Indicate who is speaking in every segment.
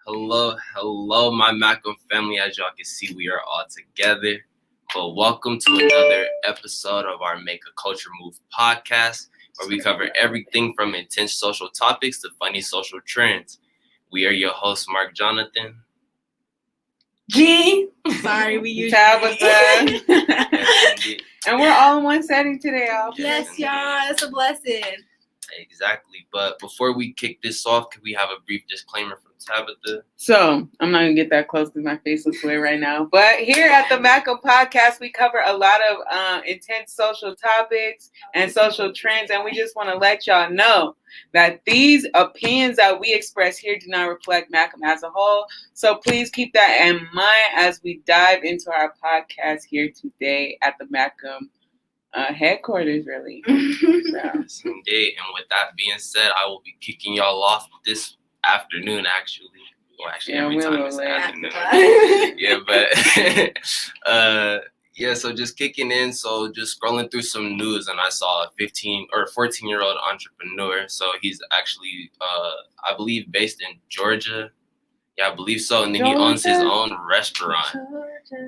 Speaker 1: Hello, my Malcolm family. As y'all can see, we are all together. But welcome to another episode of our Make a Culture Move podcast, where we cover everything from intense social topics to funny social trends. We are your hosts, Mark Jonathan.
Speaker 2: G. Sorry, we use
Speaker 3: Tabitha. And we're all in one setting today, y'all.
Speaker 2: Yes, y'all. It's a blessing.
Speaker 1: Exactly. But before we kick this off, can we have a brief disclaimer from Tabitha?
Speaker 3: So, I'm not going to get that close because my face looks weird right now. But here at the Malcolm podcast, we cover a lot of intense social topics and social trends. And we just want to let y'all know that these opinions that we express here do not reflect Malcolm as a whole. So please keep that in mind as we dive into our podcast here today at the Malcolm headquarters, really.
Speaker 1: Yes, indeed. And with that being said, I will be kicking y'all off this afternoon, actually. Well, actually,
Speaker 3: Yeah,
Speaker 1: every time it's afternoon. Yeah, so just kicking in. So just scrolling through some news, and I saw a 14-year-old entrepreneur. So he's actually, I believe, based in Georgia. Yeah, I believe so. And then he owns his own restaurant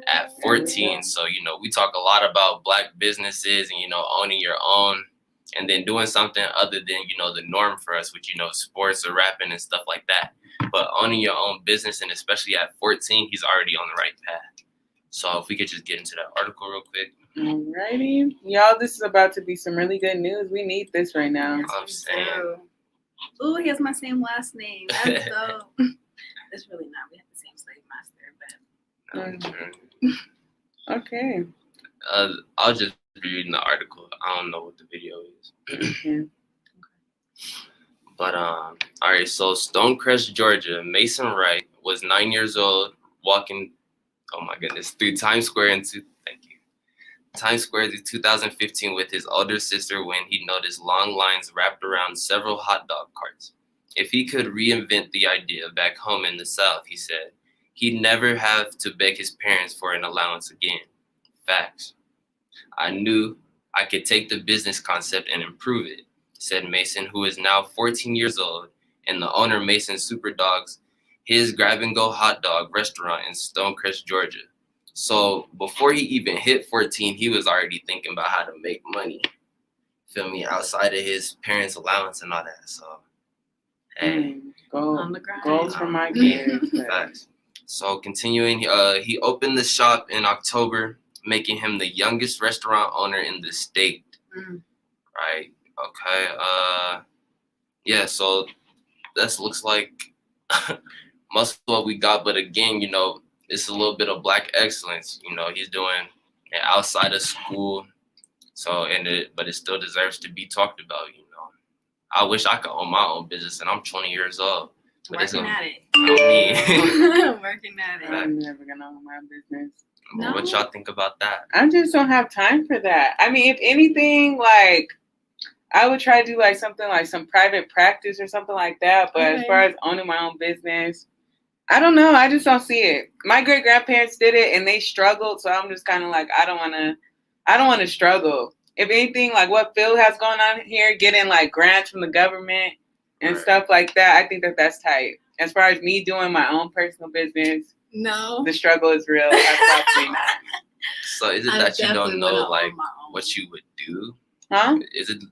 Speaker 1: at 14. So, we talk a lot about Black businesses and, owning your own and then doing something other than, the norm for us, which, sports or rapping and stuff like that. But owning your own business, and especially at 14, he's already on the right path. So if we could just get into that article real quick.
Speaker 3: Alrighty. Y'all, this is about to be some really good news. We need this right now.
Speaker 1: I'm saying.
Speaker 2: Ooh, he has my same last name. That's dope. It's really not. We have the same slave master,
Speaker 1: but
Speaker 3: okay.
Speaker 1: I'll just be reading the article. I don't know what the video is.
Speaker 3: Yeah.
Speaker 1: But all right. So Stonecrest, Georgia, Mason Wright was 9 years old, walking. Oh my goodness, through Times Square in 2015 with his older sister when he noticed long lines wrapped around several hot dog carts. If he could reinvent the idea back home in the South, he said, he'd never have to beg his parents for an allowance again. Facts. I knew I could take the business concept and improve it, said Mason, who is now 14 years old, and the owner, Mason Super Dogs, his grab-and-go hot dog restaurant in Stonecrest, Georgia. So before he even hit 14, he was already thinking about how to make money, feel me, outside of his parents' allowance and all that. So, hey.
Speaker 3: Goals for my kids.
Speaker 1: Facts. So continuing, he opened the shop in October, making him the youngest restaurant owner in the state. Right. Okay. Yeah. So that looks like most of what we got, but again, it's a little bit of Black excellence. He's doing it outside of school, but it still deserves to be talked about. I wish I could own my own business, and I'm 20 years old. But
Speaker 2: Working at it.
Speaker 3: I'm never gonna own my business.
Speaker 1: No? What y'all think about that?
Speaker 3: I just don't have time for that. I mean, if anything, I would try to do something like some private practice or something like that. But as far as owning my own business, I don't know. I just don't see it. My great grandparents did it and they struggled. So I'm just kind of I don't want to struggle. If anything, what Phil has going on here, getting grants from the government and stuff like that, I think that's tight. As far as me doing my own personal business,
Speaker 2: no,
Speaker 3: the struggle is real. Probably not.
Speaker 1: So is it that you don't know what you would do?
Speaker 3: Huh?
Speaker 1: Is it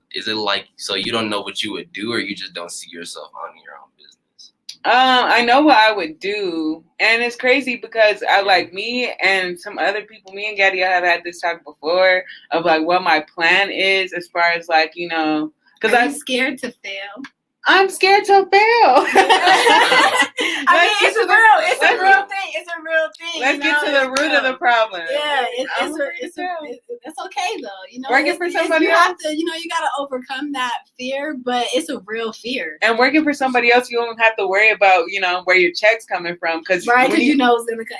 Speaker 1: so you don't know what you would do, or you just don't see yourself owning your own business?
Speaker 3: I know what I would do, and it's crazy because me and some other people, me and Gaddy, I have had this talk before of what my plan is as far as because
Speaker 2: I'm scared to fail.
Speaker 3: I'm scared to fail.
Speaker 2: It's a real thing. It's a real thing.
Speaker 3: Let's get to the root of the problem.
Speaker 2: Yeah, it's okay though.
Speaker 3: Working for somebody else,
Speaker 2: you gotta overcome that fear, but it's a real fear.
Speaker 3: And working for somebody else, you don't have to worry about where your check's coming from because
Speaker 2: it's gonna come.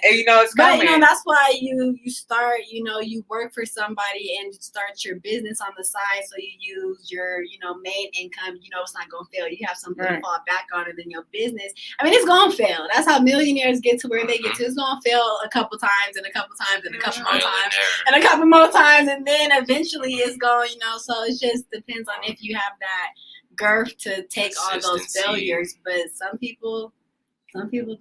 Speaker 3: It's coming.
Speaker 2: But that's why you start. You work for somebody and start your business on the side, so you use your main income. It's not gonna fail. You have something to fall back on, and then your business. I mean, it's gonna fail. That's how millionaires get to where they get to. It's gonna fail a couple times, and a couple times, and a couple more times, and a couple more times, and then eventually it's going. So it just depends on if you have that girth to take all those
Speaker 1: Consistency.
Speaker 2: failures, but some people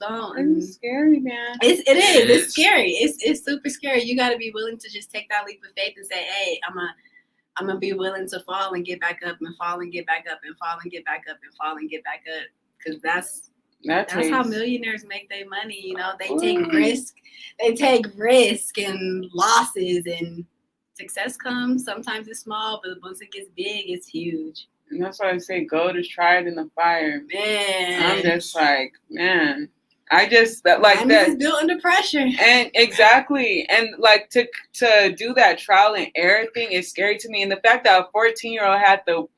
Speaker 2: don't.
Speaker 3: It's scary, man.
Speaker 2: It is.
Speaker 1: is.
Speaker 2: It's scary. It's super scary. You got to be willing to just take that leap of faith and say, hey, I'm gonna be willing to fall and get back up and fall and get back up and fall and get back up and fall and get back up, because that's how millionaires make their money. You know, they take risk and losses, and success comes. Sometimes it's small, but once it gets big, it's huge.
Speaker 3: And that's why I say gold is tried in the fire.
Speaker 2: Man,
Speaker 3: I'm just like, man. I just like that
Speaker 2: is built under pressure.
Speaker 3: And exactly. And like to do that trial and error thing is scary to me. And the fact that a 14-year-old had the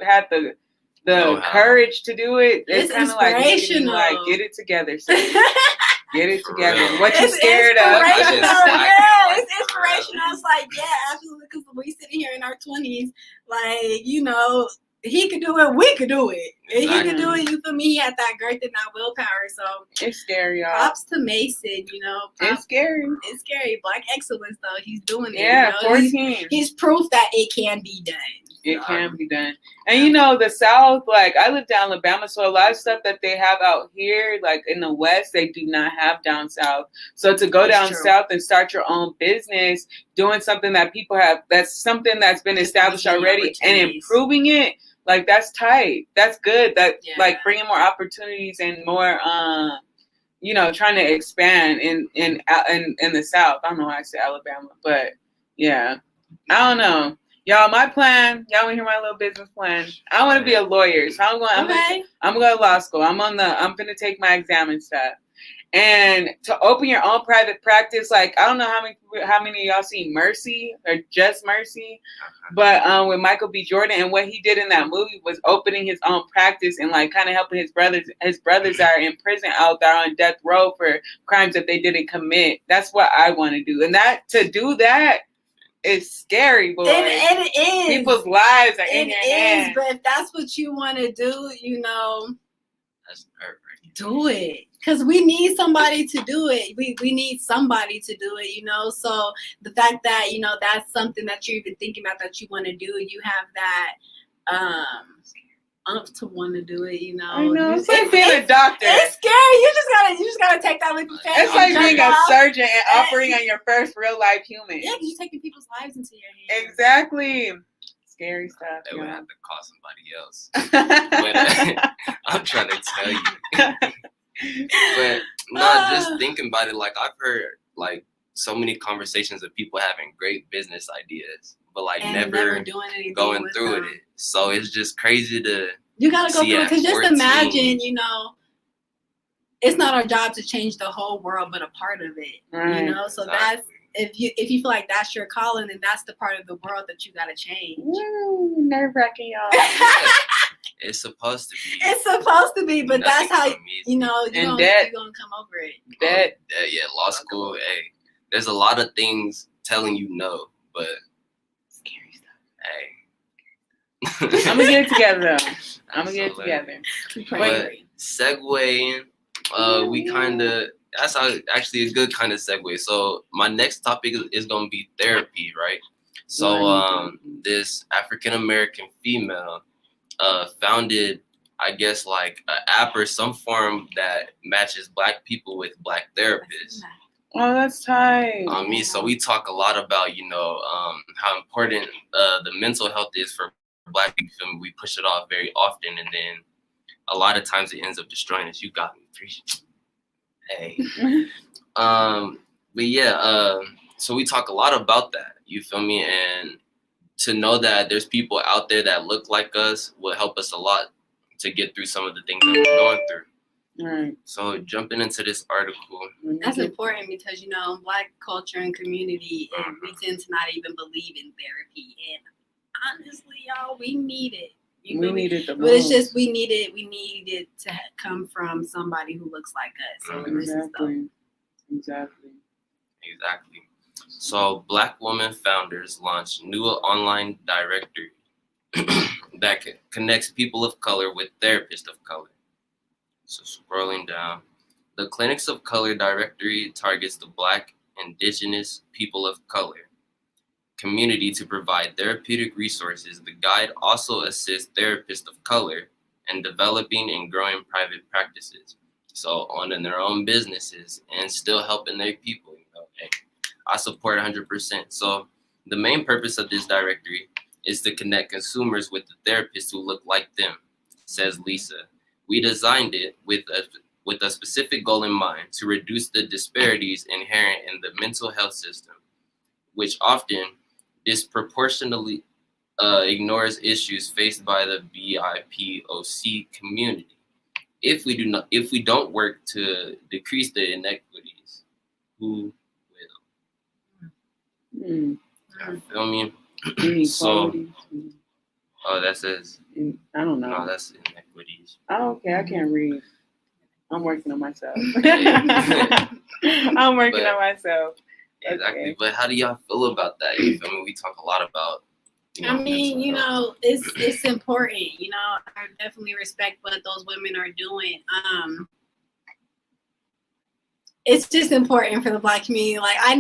Speaker 3: courage to do it, it's kind of like making me like, get it together. So get it together. What you scared of?
Speaker 2: It's inspirational. It's like, yeah, absolutely. Because we sitting here in our 20s, like, you know, he could do it, we could do it. Exactly. He could do it, you feel me? He had that girth and that willpower. So
Speaker 3: it's scary, y'all.
Speaker 2: Props to Mason, you know.
Speaker 3: It's scary.
Speaker 2: It's scary. Black excellence, though. He's doing it.
Speaker 3: Yeah,
Speaker 2: you know?
Speaker 3: 14.
Speaker 2: He's proof that it can be done.
Speaker 3: It can be done. And you know, the South, like I live down Alabama, so a lot of stuff that they have out here, like in the West, they do not have down South. So to go down South and start your own business, doing something that people have, that's something that's been established already, and improving it, like that's tight. That's good. That like bringing more opportunities and more, you know, trying to expand in the South. I don't know why I say Alabama, but yeah, I don't know. Y'all, my plan. Y'all want to hear my little business plan? I want to be a lawyer, so I'm going to law school. I'm gonna take my exam and stuff. And to open your own private practice, like I don't know how many of y'all seen Mercy or Just Mercy, but with Michael B. Jordan, and what he did in that movie was opening his own practice and like kind of helping his brothers. His brothers are in prison out there on death row for crimes that they didn't commit. That's what I want to do, and to do that. It's scary, boy.
Speaker 2: It is.
Speaker 3: People's lives are in your hands.
Speaker 2: But if that's what you want to do, you know,
Speaker 1: that's perfect.
Speaker 2: Do it. Because we need somebody to do it. We need somebody to do it, you know. So the fact that, you know, that's something that you're even thinking about that you want to do, you have that to want to do it, you know.
Speaker 3: I know. It's like being a doctor.
Speaker 2: It's scary. You just gotta take that leap of faith.
Speaker 3: It's like being a surgeon and operating on your first real life human.
Speaker 2: Yeah, because you're taking people's lives into your hands.
Speaker 3: Exactly. Scary stuff.
Speaker 1: They would have to call somebody else. But, I'm trying to tell you. But not just thinking about it. Like I've heard like so many conversations of people having great business ideas, but like never going through it. So it's just crazy to.
Speaker 2: You gotta go through it, because just imagine, you know, it's not our job to change the whole world, but a part of it. Right. You know, so that's if you feel like that's your calling, then that's the part of the world that you gotta change.
Speaker 3: Nerve-wracking, y'all.
Speaker 1: It's supposed to be.
Speaker 2: It's supposed to be, but that's how you know you're gonna come over it.
Speaker 1: Yeah, law school. Hey, there's a lot of things telling you no, but
Speaker 2: scary stuff.
Speaker 1: Hey.
Speaker 3: I'm gonna get it together though. I'm gonna get it together.
Speaker 1: But segueing, we kind of that's actually a good kind of segue. So my next topic is gonna be therapy, right? So this African American female founded, I guess, like an app or some form that matches Black people with Black therapists.
Speaker 3: Oh, that's tight.
Speaker 1: So we talk a lot about, you know, how important the mental health is for Black people. We push it off very often, and then a lot of times it ends up destroying us. You got me. Hey. But yeah, so we talk a lot about that. You feel me? And to know that there's people out there that look like us will help us a lot to get through some of the things that we're going through.
Speaker 3: Right.
Speaker 1: So jumping into this article.
Speaker 2: That's important because, you know, Black culture and community, we tend to not even believe in therapy. And honestly, y'all, we need it.
Speaker 3: We need it the most.
Speaker 2: But it's just we need it to come from somebody who looks like us. So
Speaker 3: Exactly.
Speaker 1: So Black woman founders launched new online directory that connects people of color with therapists of color. So scrolling down, the Clinics of Color directory targets the Black, Indigenous, people of color community to provide therapeutic resources. The guide also assists therapists of color and developing and growing private practices. So owning their own businesses and still helping their people. Hey, I support 100%. So the main purpose of this directory is to connect consumers with the therapists who look like them, says Lisa. We designed it with a specific goal in mind to reduce the disparities inherent in the mental health system, which often disproportionately ignores issues faced by the P.o.C community. If we don't work to decrease the inequities, who will? You feel me? So, that says.
Speaker 3: I don't know.
Speaker 1: No, that's inequities.
Speaker 3: Oh, okay, I can't read. I'm working on myself. I'm working on myself.
Speaker 1: Exactly.
Speaker 3: Okay.
Speaker 1: But how do y'all feel about that? You feel me? We talk a lot about.
Speaker 2: It's important. I definitely respect what those women are doing. It's just important for the Black community. Like I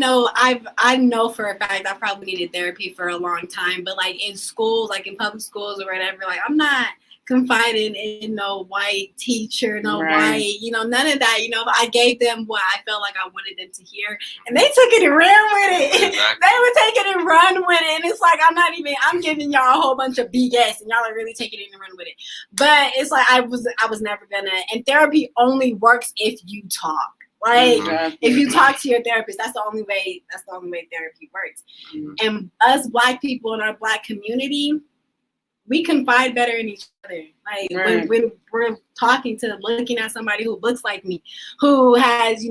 Speaker 2: know for a fact I probably needed therapy for a long time, but like in schools, like in public schools or whatever, like I'm not confiding in no white teacher, no white, none of that. I gave them what I felt like I wanted them to hear, and they took it and ran with it.
Speaker 1: Exactly.
Speaker 2: They would take it and run with it, and it's like I'm giving y'all a whole bunch of BS, and y'all are really taking it and run with it. But it's like I was never gonna. And therapy only works if you talk. Like if you talk to your therapist, that's the only way therapy works. And us Black people in our Black community, we confide better in each other. Like when we're looking at somebody who looks like me, who has,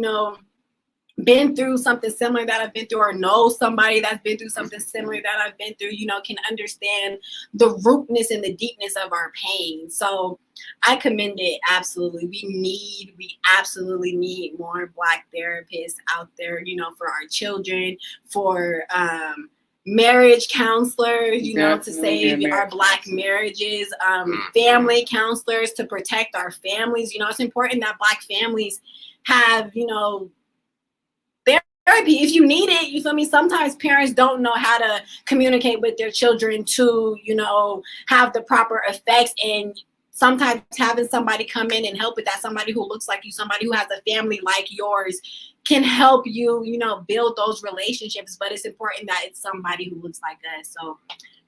Speaker 2: been through something similar that I've been through, or know somebody that's been through something similar that I've been through, can understand the rootness and the deepness of our pain. So I commend it. Absolutely. We absolutely need more Black therapists out there, for our children, for, marriage counselors, to save our Black marriages, family counselors to protect our families. It's important that Black families have, therapy if you need it. You feel me? Sometimes parents don't know how to communicate with their children to, have the proper effects. And sometimes having somebody come in and help with that, somebody who looks like you, somebody who has a family like yours, can help you, build those relationships. But it's important that it's somebody who looks like us. So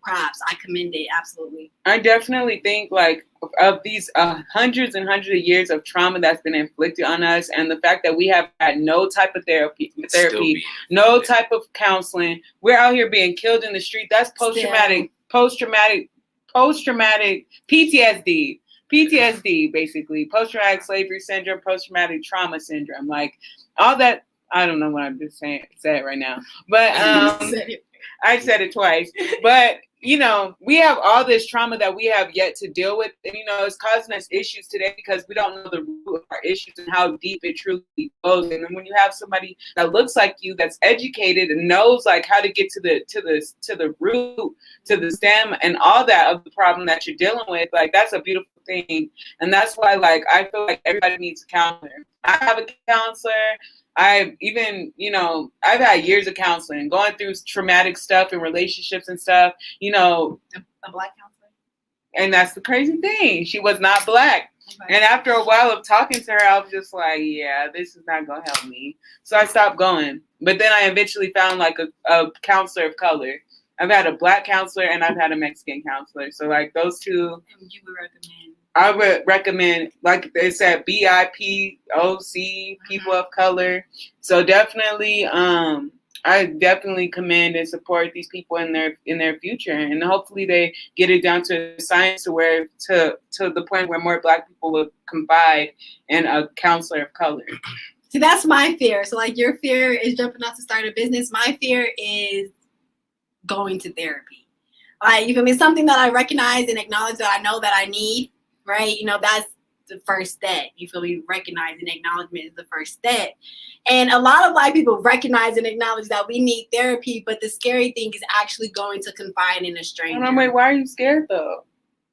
Speaker 2: props. I commend it. Absolutely.
Speaker 3: I definitely think like of these hundreds and hundreds of years of trauma that's been inflicted on us, and the fact that we have had no type of therapy, no type of counseling. We're out here being killed in the street. That's post-traumatic PTSD, basically. Post-traumatic slavery syndrome, post-traumatic trauma syndrome. Like all that. I don't know what I'm just saying. Say it right now. But I said it twice. But we have all this trauma that we have yet to deal with. And, it's causing us issues today because we don't know the root of our issues and how deep it truly goes. And then when you have somebody that looks like you, that's educated and knows like how to get to the root, to the stem and all that of the problem that you're dealing with, like that's a beautiful thing. And that's why like I feel like everybody needs a counselor. I have a counselor. I've had years of counseling, going through traumatic stuff and relationships and stuff,
Speaker 2: A Black counselor?
Speaker 3: And that's the crazy thing. She was not Black. Okay. And after a while of talking to her, I was just like, yeah, this is not going to help me. So I stopped going. But then I eventually found like a counselor of color. I've had a Black counselor and I've had a Mexican counselor. So like those two. And you would recommend? I would recommend, like they said, P.o.C, people of color. So definitely, I definitely commend and support these people in their future, and hopefully they get it down to science to where to the point where more Black people will confide in a counselor of color.
Speaker 2: See, that's my fear. So like your fear is jumping out to start a business. My fear is going to therapy. Like, you feel me? Something that I recognize and acknowledge that I know that I need. Right? That's the first step. You feel me? Recognizing acknowledgement is the first step. And a lot of Black people recognize and acknowledge that we need therapy, but the scary thing is actually going to confide in a stranger.
Speaker 3: And wait, why are you scared though?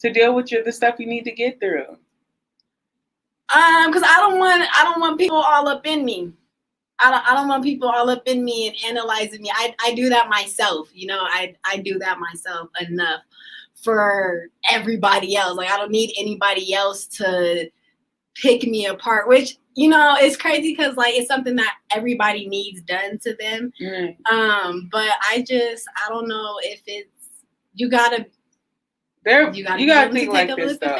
Speaker 3: To deal with the stuff you need to get through.
Speaker 2: Because I don't want people all up in me. I don't want people all up in me and analyzing me. I do that myself. I do that myself enough for everybody else. Like, I don't need anybody else to pick me apart, which, you know, it's crazy because, like, it's something that everybody needs done to them. But I don't know if it's, you gotta
Speaker 3: think like this though.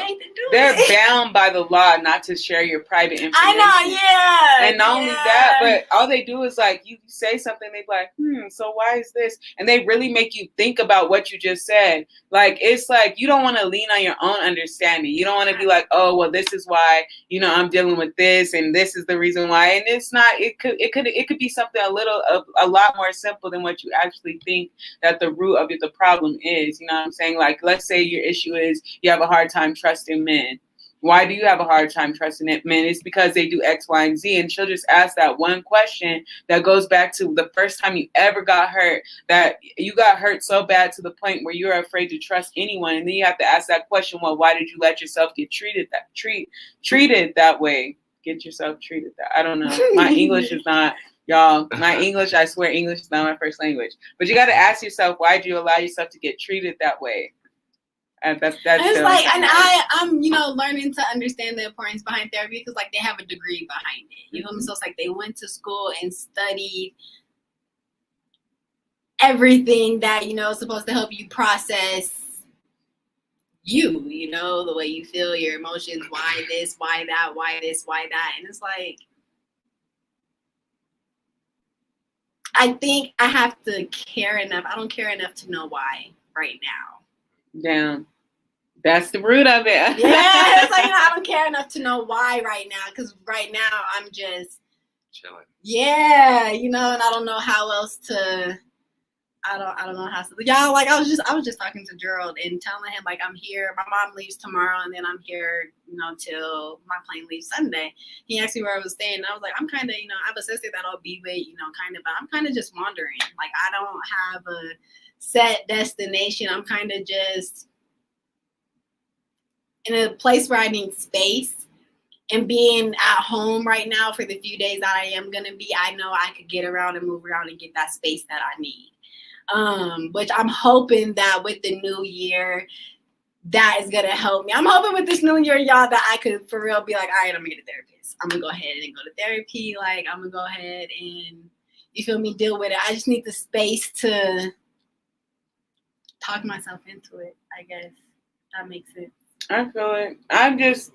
Speaker 3: They're bound by the law not to share your private information.
Speaker 2: I know, yeah.
Speaker 3: And not only that, but all they do is like you say something, they be like, so why is this? And they really make you think about what you just said. Like it's like you don't want to lean on your own understanding. You don't want to be like, oh well, this is why, you know, I'm dealing with this and this is the reason why. And it's not. It could be something a lot more simple than what you actually think that the root of the problem is. You know what I'm saying? Like let's say your issue is you have a hard time trusting men. Why do you have a hard time trusting men? It's because they do X, Y, and Z. And she'll just ask that one question that goes back to the first time you ever got hurt, that you got hurt so bad to the point where you're afraid to trust anyone. And then you have to ask that question, well, why did you let yourself get treated that way? Get yourself treated that. I don't know. My English is not, y'all. My English, I swear English is not my first language. But you got to ask yourself, why did you allow yourself to get treated that way? That's
Speaker 2: it's like, and I'm, you know, learning to understand the importance behind therapy because, like, they have a degree behind it. You know what I mean? So it's like they went to school and studied everything that, you know, is supposed to help you process you know, the way you feel, your emotions, why this, why that, why this, why that. And it's like, I think I have to care enough. I don't care enough to know why right now.
Speaker 3: Damn. That's the root of it.
Speaker 2: Yeah, it's like, you know, I don't care enough to know why right now, because right now I'm just
Speaker 1: chilling.
Speaker 2: Yeah, you know, and I don't know how else to. I don't know how to. Y'all, like I was just talking to Gerald and telling him like I'm here. My mom leaves tomorrow, and then I'm here, you know, till my plane leaves Sunday. He asked me where I was staying, and I was like, I'm kind of, you know, I have a sister that I'll be with, you know, kind of, but I'm kind of just wandering. Like I don't have a set destination. I'm kind of just in a place where I need space, and being at home right now for the few days that I am going to be, I know I could get around and move around and get that space that I need. Which I'm hoping that with the new year, that is going to help me. I'm hoping with this new year, y'all, that I could for real be like, all right, I'm going to get a therapist. I'm going to go ahead and go to therapy. Like, I'm going to go ahead and, you feel me, deal with it. I just need the space to talk myself into it, I guess. That makes sense.
Speaker 3: I feel it.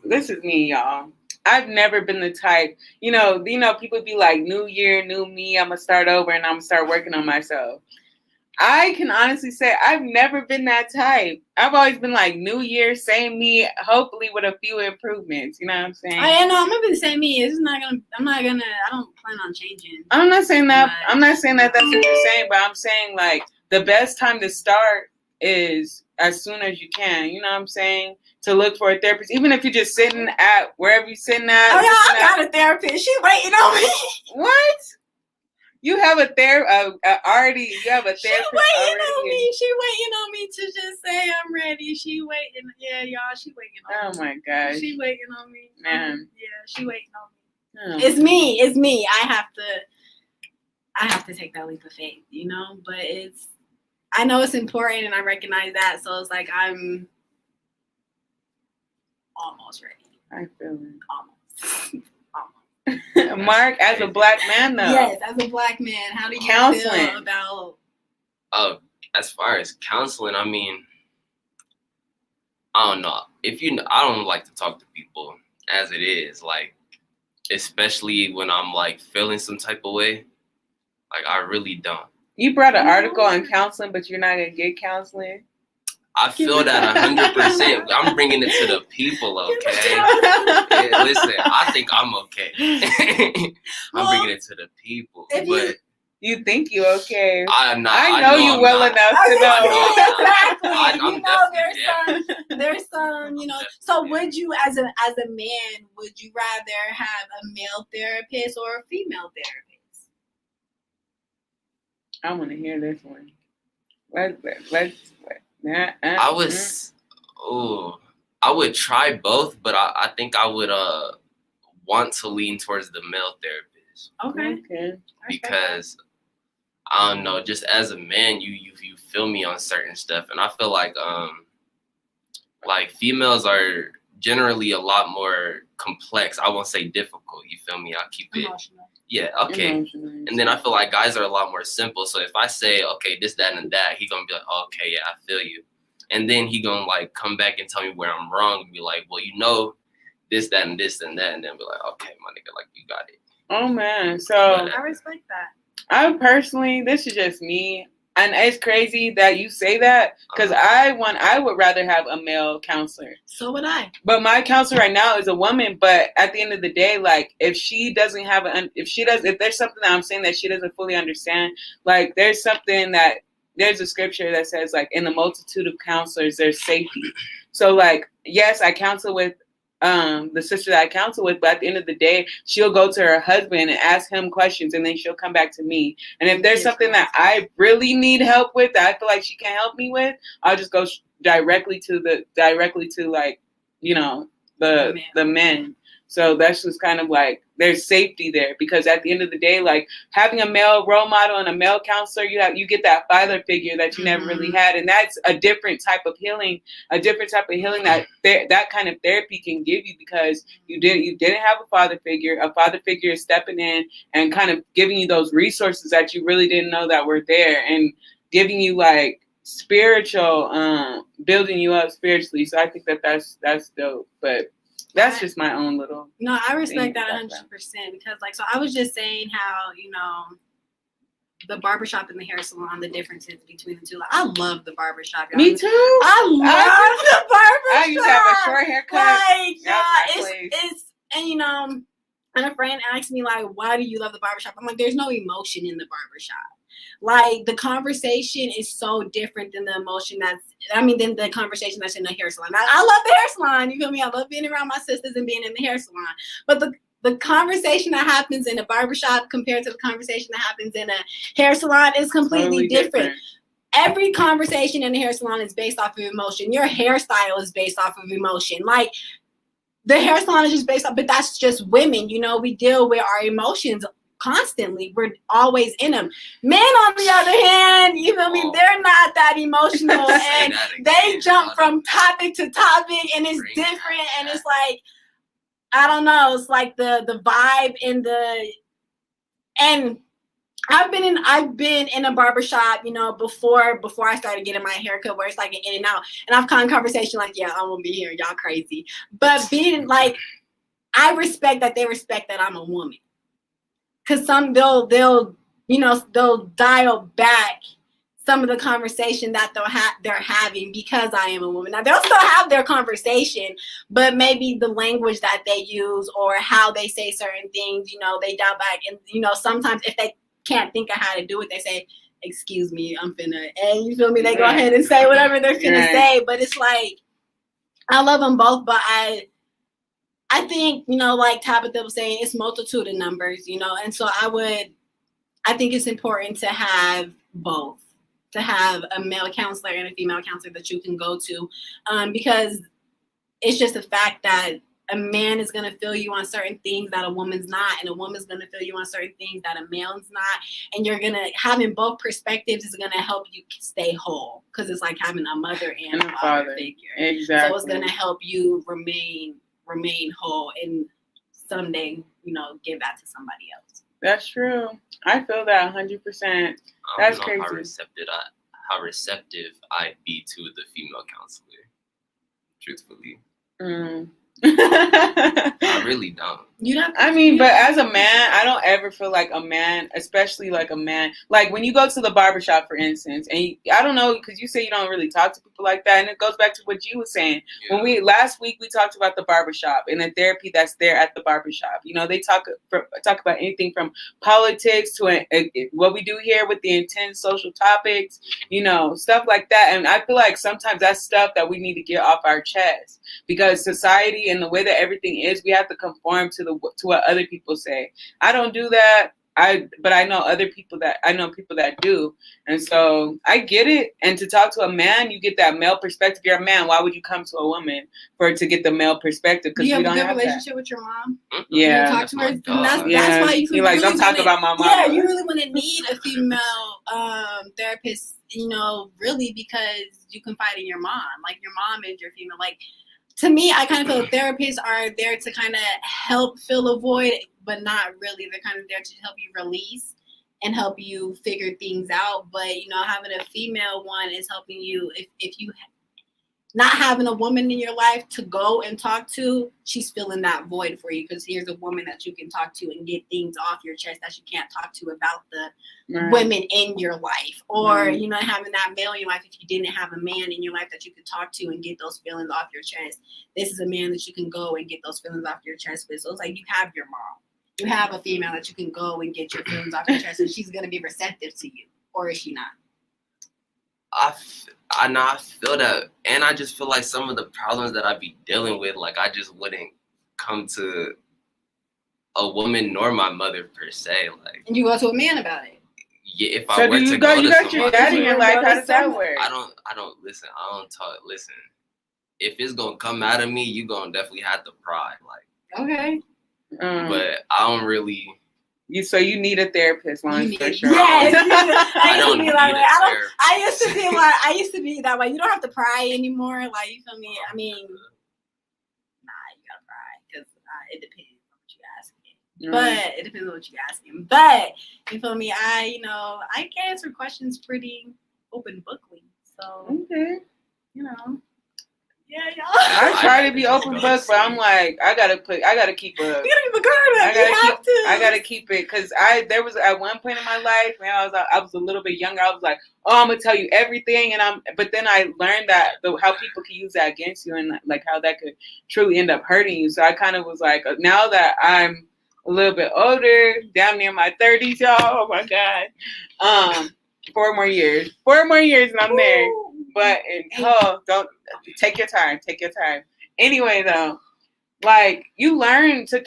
Speaker 3: This is me, y'all. I've never been the type, you know, people be like, new year, new me, I'm going to start over and I'm going to start working on myself. I can honestly say I've never been that type. I've always been like, new year, same me, hopefully with a few improvements. You know what I'm saying?
Speaker 2: I know, I'm going to be the same me. It's not going to, I don't plan on changing.
Speaker 3: I'm not saying that that's what you're saying, but I'm saying like the best time to start is as soon as you can. You know what I'm saying? To look for a therapist, even if you're just sitting at wherever you're sitting at.
Speaker 2: Oh, yeah, I got a therapist. She waiting on me.
Speaker 3: What? You have a therapist already. You have a therapist.
Speaker 2: She waiting on me. She waiting on me to just say I'm ready. She waiting. Yeah, y'all. She waiting on me.
Speaker 3: Oh my gosh.
Speaker 2: She waiting on me.
Speaker 3: Man.
Speaker 2: Yeah, she waiting on me.
Speaker 3: Oh.
Speaker 2: It's me. It's me. I have to take that leap of faith, you know. But I know it's important, and I recognize that. So it's like I'm almost ready.
Speaker 3: I feel it.
Speaker 2: Almost.
Speaker 3: Mark, as a black man, though.
Speaker 2: Yes, as a black man, how do you feel about?
Speaker 1: Oh, as far as counseling, I mean, I don't know. I don't like to talk to people as it is, like, especially when I'm like feeling some type of way. Like, I really don't. You brought an article on counseling, but you're not gonna get counseling. I feel that 100%. I'm bringing it to the people, okay? Yeah, listen, I think I'm okay. I'm bringing it to the people. But you think you okay? I know you well enough to know.
Speaker 2: Exactly. There's some, you know. So would you, as a man, would you rather have a male therapist or a female therapist?
Speaker 3: I want to hear this one. Let's.
Speaker 1: I would try both, but I think I would want to lean towards the male therapist.
Speaker 2: Okay.
Speaker 1: Because I don't know, just as a man, you feel me on certain stuff, and I feel like like females are generally a lot more complex. I won't say difficult. You feel me? I'll keep it.
Speaker 2: Emotional.
Speaker 1: Yeah. Okay. And then I feel like guys are a lot more simple. So if I say, okay, this, that, and that, he gonna be like, okay, yeah, I feel you. And then he gonna like come back and tell me where I'm wrong and be like, well, you know, this, that, and this, and that, and then be like, okay, my nigga, like, you got it.
Speaker 3: Oh man, so
Speaker 2: I respect that.
Speaker 3: I personally, this is just me, and it's crazy that you say that because I would rather have a male counselor.
Speaker 2: So would I.
Speaker 3: But my counselor right now is a woman. But at the end of the day, like if she doesn't have if there's something that I'm saying that she doesn't fully understand, like there's a scripture that says like in the multitude of counselors there's safety. So like yes, I counsel with the sister that I counsel with, but at the end of the day, she'll go to her husband and ask him questions, and then she'll come back to me. And if there's something that I really need help with that I feel like she can help me with, I'll just go directly to like, you know, the men. So that's just kind of like there's safety there because at the end of the day, like having a male role model and a male counselor, you get that father figure that you never really had, and that's a different type of healing that that kind of therapy can give you because you didn't have a father figure. A father figure is stepping in and kind of giving you those resources that you really didn't know that were there and giving you like spiritual, building you up spiritually. So I think that's dope, but. That's just my own little.
Speaker 2: No, I respect that 100% because, like, so I was just saying how, you know, the barbershop and the hair salon, the differences between the two. Like, I love the barbershop. Y'all.
Speaker 3: Me too.
Speaker 2: I love the barbershop.
Speaker 3: I used to have a short haircut.
Speaker 2: Like, yeah, it's, and you know, and a friend asked me, like, why do you love the barbershop? I'm like, there's no emotion in the barbershop. Like, the conversation is so different than the emotion than the conversation that's in the hair salon. I love the hair salon, you feel me? I love being around my sisters and being in the hair salon. But the conversation that happens in a barbershop compared to the conversation that happens in a hair salon is completely
Speaker 3: totally
Speaker 2: different. Every conversation in the hair salon is based off of emotion. Your hairstyle is based off of emotion. Like, the hair salon is just based off, but that's just women. You know, we deal with our emotions constantly. We're always in them. Men, on the other hand, you feel me? They're not that emotional, and they jump from topic to topic, and it's different. And it's like, I don't know. It's like the vibe and I've been in a barbershop, you know, before I started getting my haircut, where it's like an in and out, and I've had a conversation like, yeah, I won't be here, y'all crazy. But being like, I respect that they respect that I'm a woman. Cause some they'll dial back some of the conversation that they're having because I am a woman. Now they'll still have their conversation, but maybe the language that they use or how they say certain things, you know, they dial back. And you know, sometimes if they can't think of how to do it, they say, "Excuse me, I'm finna," and you feel me? They go ahead and say whatever they're finna say. But it's like, I love them both, but I think, you know, like Tabitha was saying, it's multitude of numbers, you know, and so I think it's important to have both, to have a male counselor and a female counselor that you can go to, because it's just the fact that a man is going to feel you on certain things that a woman's not, and a woman's going to feel you on certain things that a male's not, and having both perspectives is going to help you stay whole, because it's like having a mother and a father figure.
Speaker 3: Exactly.
Speaker 2: So it's going to help you remain whole and someday, you know, give that to somebody else.
Speaker 3: That's true. I feel that 100%. That's crazy.
Speaker 1: How receptive I'd be to the female counselor, truthfully. I really don't.
Speaker 3: But as a man, I don't ever feel like a man, especially like a man, like when you go to the barbershop, for instance, and I don't know, because you say you don't really talk to people like that, and it goes back to what you were saying. Yeah. When last week we talked about the barbershop and the therapy that's there at the barbershop. You know, they talk about anything from politics to what we do here with the intense social topics, you know, stuff like that. And I feel like sometimes that's stuff that we need to get off our chest, because society and the way that everything is, we have to conform to what other people say. I don't do that. but I know people that do. And so I get it. And to talk to a man, you get that male perspective. You're a man. Why would you come to a woman to get the male perspective? Because
Speaker 2: you
Speaker 3: we
Speaker 2: have
Speaker 3: don't
Speaker 2: a good
Speaker 3: have
Speaker 2: relationship
Speaker 3: that.
Speaker 2: with your mom?
Speaker 3: Yeah.
Speaker 2: You talk to her? That's
Speaker 3: Yeah.
Speaker 2: why you
Speaker 3: You're like,
Speaker 2: really
Speaker 3: don't talk about my mom.
Speaker 2: Yeah, you really want to need a female therapist, really, because you confide in your mom. Like, your mom is your female. Like, to me, I kind of feel therapists are there to kind of help fill a void, but not really. They're kind of there to help you release and help you figure things out. But, having a female one is helping you. If you not having a woman in your life to go and talk to, she's filling that void for you, because here's a woman that you can talk to and get things off your chest that you can't talk to about the women in your life. Or, having that male in your life, if you didn't have a man in your life that you could talk to and get those feelings off your chest, this is a man that you can go and get those feelings off your chest with. So it's like you have your mom. You have a female that you can go and get your feelings off your chest, and she's going to be receptive to you. Or is she not?
Speaker 1: I feel that, and I just feel like some of the problems that I be dealing with, like, I just wouldn't come to a woman nor my mother per se. Like,
Speaker 2: and you go to a man about it.
Speaker 1: Yeah, if I were to go to
Speaker 3: you got your dad in your life. How does that work?
Speaker 1: I don't listen. I don't talk. Listen, if it's gonna come out of me, you gonna definitely have to pry. Like,
Speaker 2: okay,
Speaker 1: but I don't really.
Speaker 3: So you need a therapist, Lon, for sure.
Speaker 2: Yes,
Speaker 1: I don't need a therapist.
Speaker 2: I used to be that way. You don't have to pry anymore. Like, you feel me? I mean, you gotta pry, because it depends on what you're asking. But it depends on what you're asking. But you feel me? I can answer questions pretty open bookly. So
Speaker 3: okay,
Speaker 2: Yeah, y'all.
Speaker 3: I try to be open book, but I'm like, I gotta keep a.
Speaker 2: You gotta keep a guard up.
Speaker 3: I gotta keep it, because there was at one point in my life, man, I was a little bit younger. I was like, oh, I'm gonna tell you everything, but then I learned that how people can use that against you, and like how that could truly end up hurting you. So I kind of was like, now that I'm a little bit older, down near my 30s, y'all. Oh my God. 4 more years, and I'm there. But don't take your time. Anyway, though, like, you learn to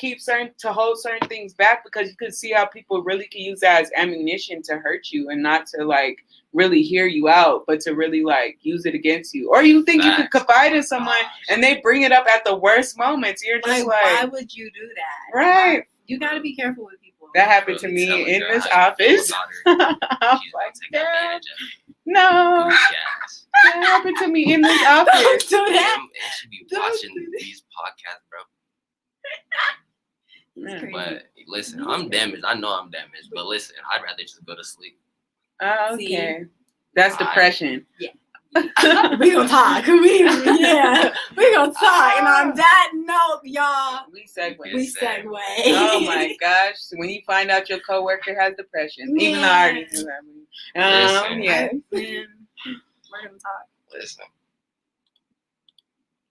Speaker 3: hold certain things back, because you could see how people really can use that as ammunition to hurt you, and not to like really hear you out, but to really like use it against you. Or you think you could confide in someone and they bring it up at the worst moments. You're just like,
Speaker 2: why would you do that?
Speaker 3: Right.
Speaker 2: You got to be careful with people.
Speaker 3: That happened to me in this office. I'm like, yeah. No. That happened to me in this office.
Speaker 2: Do that.
Speaker 1: And should be watching these podcasts, bro. But listen, I'm damaged. I know I'm damaged. But listen, I'd rather just go to sleep.
Speaker 3: Oh, okay. That's depression.
Speaker 2: Yeah. We gonna talk. We gonna talk. And on that note, y'all,
Speaker 3: we segue.
Speaker 2: Oh
Speaker 3: my gosh! When you find out your coworker has depression, even though I already knew that. Yeah.
Speaker 2: We're gonna talk.
Speaker 1: Listen.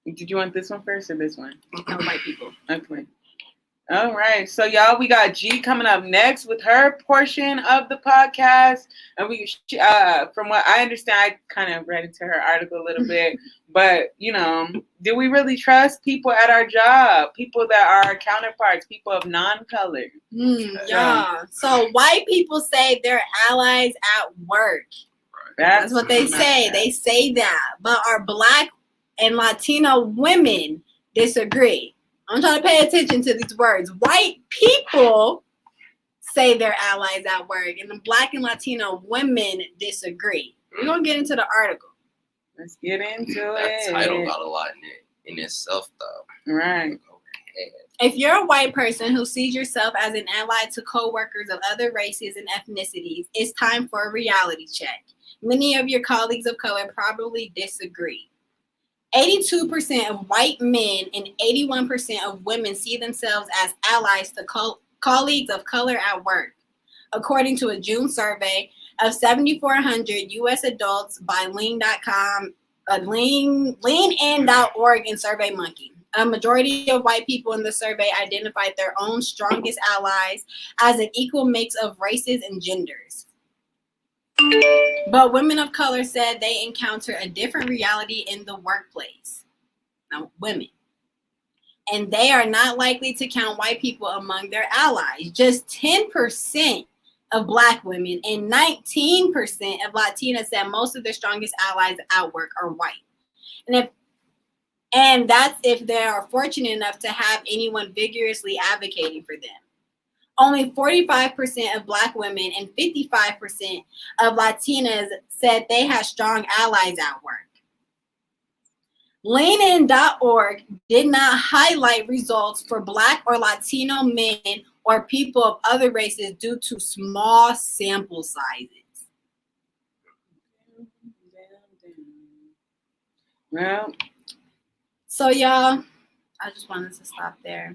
Speaker 3: Did you want this one first or this one?
Speaker 2: No, white people.
Speaker 3: Okay. All right. So, y'all, we got G coming up next with her portion of the podcast. And we, from what I understand, I kind of read into her article a little bit. But, do we really trust people at our job? People that are our counterparts, people of non-color?
Speaker 2: Yeah. So, white people say they're allies at work. That's what they say. They say that. But our Black and Latino women disagree. I'm trying to pay attention to these words. White people say they're allies at work, and the Black and Latino women disagree. We're going to get into the article.
Speaker 3: Let's get into
Speaker 1: it. That title got a lot in itself, though.
Speaker 3: Right.
Speaker 2: If you're a white person who sees yourself as an ally to coworkers of other races and ethnicities, it's time for a reality check. Many of your colleagues of color probably disagree. 82% of white men and 81% of women see themselves as allies to colleagues of color at work, according to a June survey of 7,400 U.S. adults by Lean.com, leanin.org, and SurveyMonkey. A majority of white people in the survey identified their own strongest allies as an equal mix of races and genders. But women of color said they encounter a different reality in the workplace. Now, women. and they are not likely to count white people among their allies. Just 10% of Black women and 19% of Latinas said most of their strongest allies at work are white. And that's if they are fortunate enough to have anyone vigorously advocating for them. Only 45% of Black women and 55% of Latinas said they had strong allies at work. LeanIn.org did not highlight results for Black or Latino men or people of other races due to small sample sizes.
Speaker 3: Well,
Speaker 2: so y'all, I just wanted to stop there.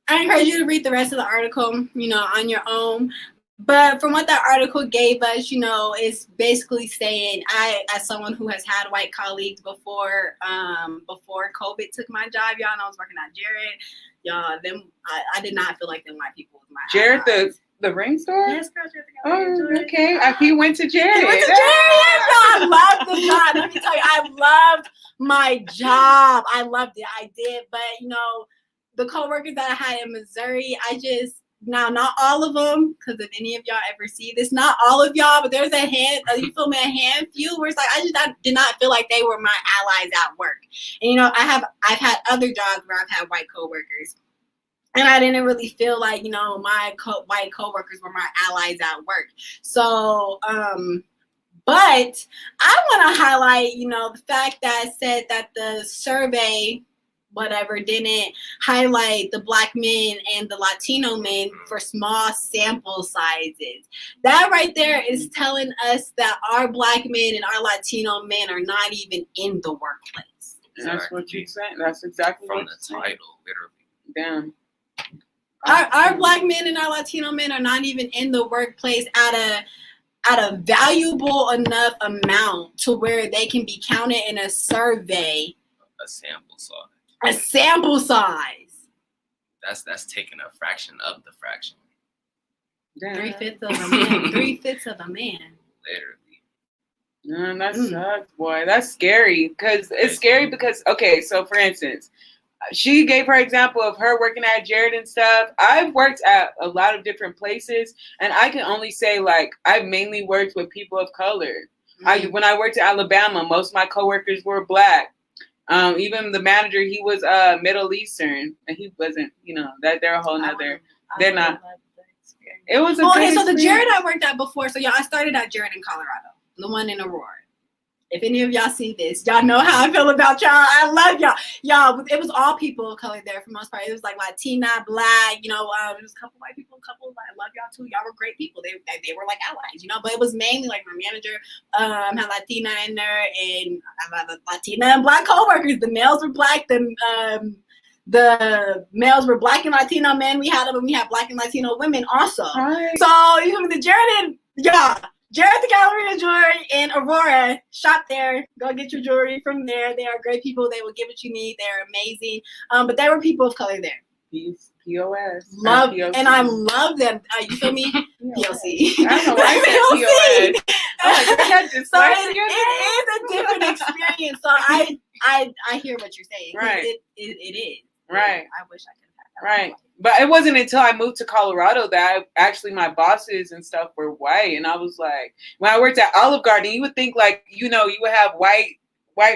Speaker 2: I encourage you to read the rest of the article, on your own. But from what that article gave us, it's basically saying, as someone who has had white colleagues before COVID took my job, y'all, and I was working at Jared, I did not feel like them white people was my
Speaker 3: Jared,
Speaker 2: allies.
Speaker 3: the ring store?
Speaker 2: Yes, girl, Jared.
Speaker 3: Oh, okay. He went to Jared.
Speaker 2: He went to Jared. I loved the job. Let me tell you, I loved my job. I loved it. I did. But, the coworkers that I had in Missouri, not all of them, because if any of y'all ever see this, not all of y'all, but there's a handful where it's like, I did not feel like they were my allies at work. And, I've had other jobs where I've had white coworkers. And I didn't really feel like, my white coworkers were my allies at work. So, but I want to highlight, the fact that it said that the survey, didn't highlight the Black men and the Latino men for small sample sizes. That right there is telling us that our Black men and our Latino men are not even in the workplace.
Speaker 3: That's what you said. That's exactly
Speaker 1: from
Speaker 3: what
Speaker 1: the title, literally.
Speaker 3: Damn.
Speaker 2: Our Black men and our Latino men are not even in the workplace at a valuable enough amount to where they can be counted in a survey.
Speaker 1: A sample size.
Speaker 2: A sample size.
Speaker 1: That's taking a fraction of the fraction.
Speaker 3: Damn.
Speaker 2: 3/5 of a man. 3/5 of a man.
Speaker 1: Literally.
Speaker 3: That sucks, boy. That's scary. It's scary because, okay, so for instance, she gave her example of her working at Jared and stuff. I've worked at a lot of different places, and I can only say, I've mainly worked with people of color. Mm-hmm. When I worked in Alabama, most of my coworkers were Black. Even the manager, he was Middle Eastern, and he wasn't, they're a whole nother. They're not. It was a
Speaker 2: okay, so the Jared I worked at before, so I started at Jared in Colorado, the one in Aurora. If any of y'all see this, y'all know how I feel about y'all. I love y'all. Y'all, it was all people of color there for the most part. It was like Latina, Black, it was a couple white people, I love y'all too. Y'all were great people. They were like allies, but it was mainly like my manager had Latina in there, and I had Latina and Black coworkers. The males were Black, the males were Black and Latino men. We had them, and we had Black and Latino women also.
Speaker 3: Right.
Speaker 2: So even the Jared, Jared the Gallery of Jewelry in Aurora. Shop there. Go get your jewelry from there. They are great people. They will give what you need. They're amazing. But there were people of color there.
Speaker 3: P.o.S.
Speaker 2: Love, and I love them. You feel me? P.o.C.
Speaker 3: I don't know why I said P.o.S.
Speaker 2: So it is a different experience. So I hear what you're saying.
Speaker 3: Right.
Speaker 2: It is.
Speaker 3: Right.
Speaker 2: I wish I could have had that.
Speaker 3: Right. But it wasn't until I moved to Colorado that my bosses and stuff were white. And I was like, when I worked at Olive Garden, you would think you would have white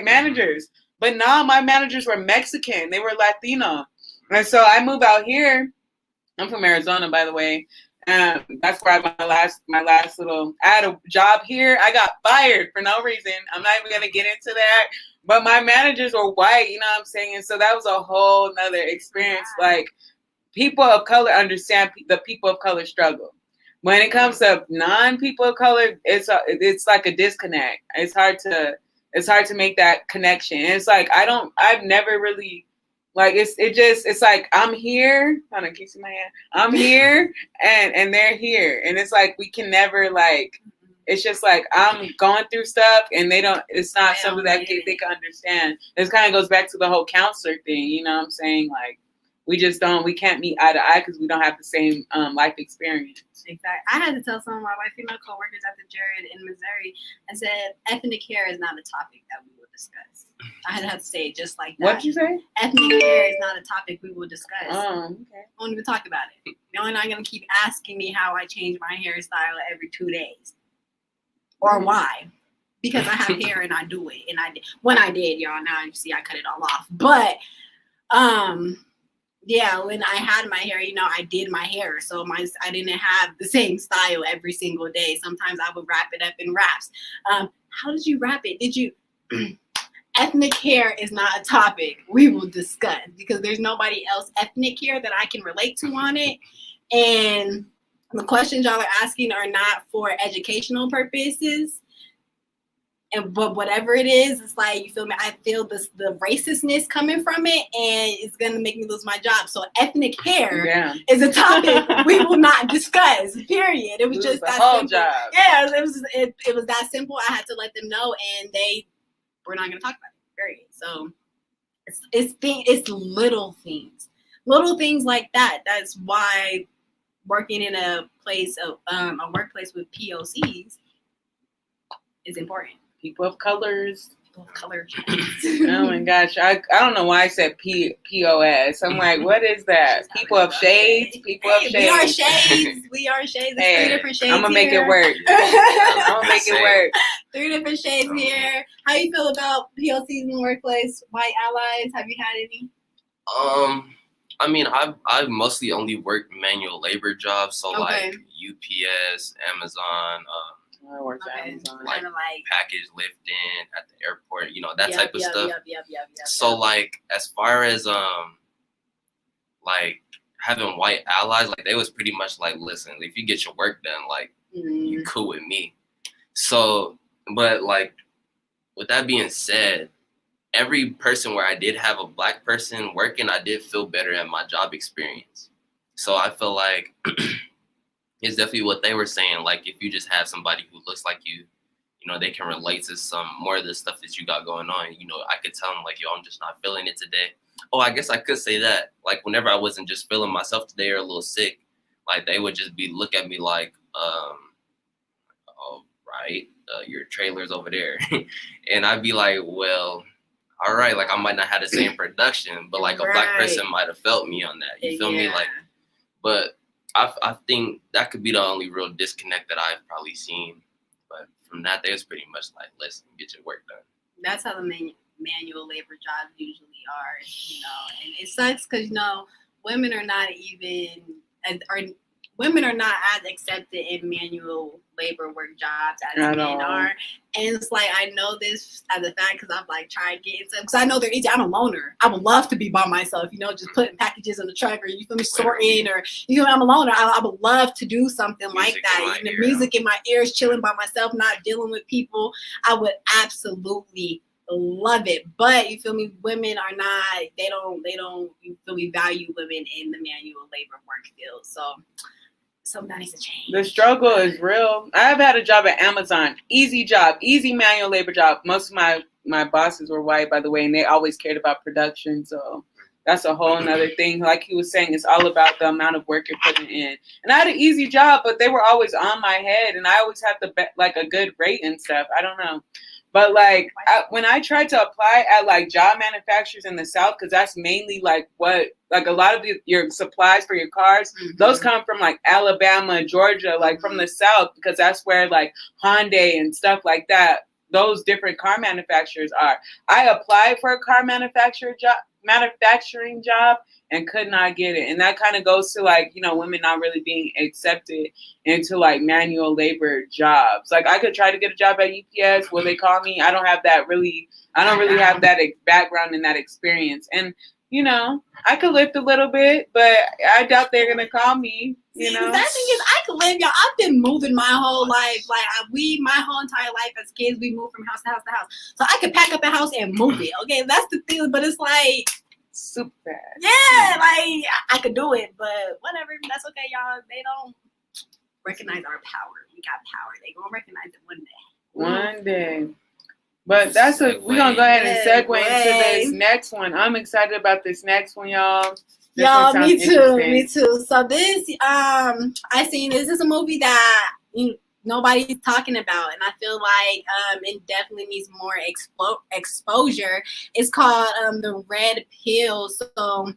Speaker 3: managers. But no, my managers were Mexican. They were Latino. And so I moved out here. I'm from Arizona, by the way. That's where my last little, I had a job here. I got fired for no reason. I'm not even going to get into that. But my managers were white, you know what I'm saying? And so that was a whole nother experience. People of color understand the people of color struggle. When it comes to non-people of color, it's like a disconnect. It's hard to make that connection. And it's I've never really, it's like I'm here. Hold on, can you see my hand? I'm here and they're here. And it's we can never it's just I'm going through stuff and it's not something that they can understand. This kind of goes back to the whole counselor thing, you know what I'm saying? we can't meet eye to eye because we don't have the same life experience.
Speaker 2: Exactly. I had to tell some of my white female coworkers at the Jared in Missouri. I said, ethnic hair is not a topic that we will discuss. I had to say it just like that.
Speaker 3: What'd you say?
Speaker 2: Ethnic hair is not a topic we will discuss.
Speaker 3: Oh, okay.
Speaker 2: Won't even talk about it. Y'all are not gonna keep asking me how I change my hairstyle every 2 days, or why. Because I have hair and I do it, and I did when I did, y'all. Now you see, I cut it all off. But, yeah, when I had my hair, I did my hair, so I didn't have the same style every single day. Sometimes I would wrap it up in wraps. How did you wrap it? Did you? Ethnic hair is not a topic we will discuss because there's nobody else ethnic hair that I can relate to on it, and the questions y'all are asking are not for educational purposes. But whatever it is, it's like, you feel me? I feel the racistness coming from it, and it's gonna make me lose my job. So ethnic hair is a topic we will not discuss. Period. It was just that simple.
Speaker 3: Job.
Speaker 2: Yeah, it was that simple. I had to let them know, and we're not gonna talk about it. Period. So it's little things like that. That's why working in a workplace with P.o.Cs is important.
Speaker 3: People of colors.
Speaker 2: People of color.
Speaker 3: Oh my gosh. I don't know why I said P.O.S. I'm like, what is that? People of shades? People of shades.
Speaker 2: We are shades. We are shades. There's 3 different shades.
Speaker 3: I'm going to make it work.
Speaker 2: 3 different shades here. How you feel about POCs in the workplace? White allies? Have you had any?
Speaker 1: I mean, I've mostly only worked manual labor jobs, so like UPS, Amazon,
Speaker 3: I worked at Amazon.
Speaker 1: Like package lifting at the airport, that type of stuff. So like, as far as like having white allies, like they was pretty much like, listen, if you get your work done, like you cool with me. So, but like, with that being said, every person where I did have a black person working, I did feel better at my job experience. So I feel like it's definitely what they were saying. Like, if you just have somebody who looks like you, they can relate to some more of the stuff that you got going on. I could tell them like, yo, I'm just not feeling it today. Oh, I guess I could say that. Like, whenever I wasn't just feeling myself today or a little sick, like they would just look at me like, oh, right, your trailer's over there. And I'd be like, well, all right, like I might not have the same production, but like a black person might have felt me on that. You feel me? Like, but I think that could be the only real disconnect that I've probably seen. But from that, they was pretty much like, listen, get your work done.
Speaker 2: That's how the manual labor jobs usually are, and it sucks because, women are not as accepted in manual labor work jobs as men are. And it's like, I know this as a fact because I've like tried getting some, because I know they're easy. I'm a loner. I would love to be by myself, just putting packages in the truck, or you feel me, sorting, or I'm a loner. I would love to do something like that. Music in my ears, chilling by myself, not dealing with people. I would absolutely love it. But you feel me, women are not, they don't you feel me, value women in the manual labor work field. So that needs to change.
Speaker 3: The struggle is real. I've had a job at Amazon. Easy job. Easy manual labor job. Most of my bosses were white, by the way, and they always cared about production. So that's a whole nother thing. Like he was saying, it's all about the amount of work you're putting in. And I had an easy job, but they were always on my head, and I always had a good rate and stuff. I don't know. But like when I tried to apply at like job manufacturers in the South, because that's mainly like what, like a lot of your supplies for your cars, those come from like Alabama, Georgia, like from the South, because that's where like Hyundai and stuff like that, those different car manufacturers are. I applied for a car manufacturing job and could not get it. And that kind of goes to like, women not really being accepted into like manual labor jobs. Like I could try to get a job at UPS. Will they call me? I don't really have that background and that experience. And, I could lift a little bit, but I doubt they're going to call me,
Speaker 2: The thing is, I could live, y'all. I've been moving my whole life. Like my whole entire life as kids, we moved from house to house to house. So I could pack up a house and move it. Okay, that's the thing. But it's like,
Speaker 3: super fast.
Speaker 2: Yeah, like I could do it, but whatever. That's okay, y'all. They don't recognize our power. We got power. They gonna recognize it one day.
Speaker 3: One day. But we're gonna go ahead and segue into this next one. I'm excited about this next one, y'all.
Speaker 2: Y'all, me too. So this, I seen this is a movie that nobody's talking about, and I feel like it definitely needs more exposure. It's called The Red Pill. So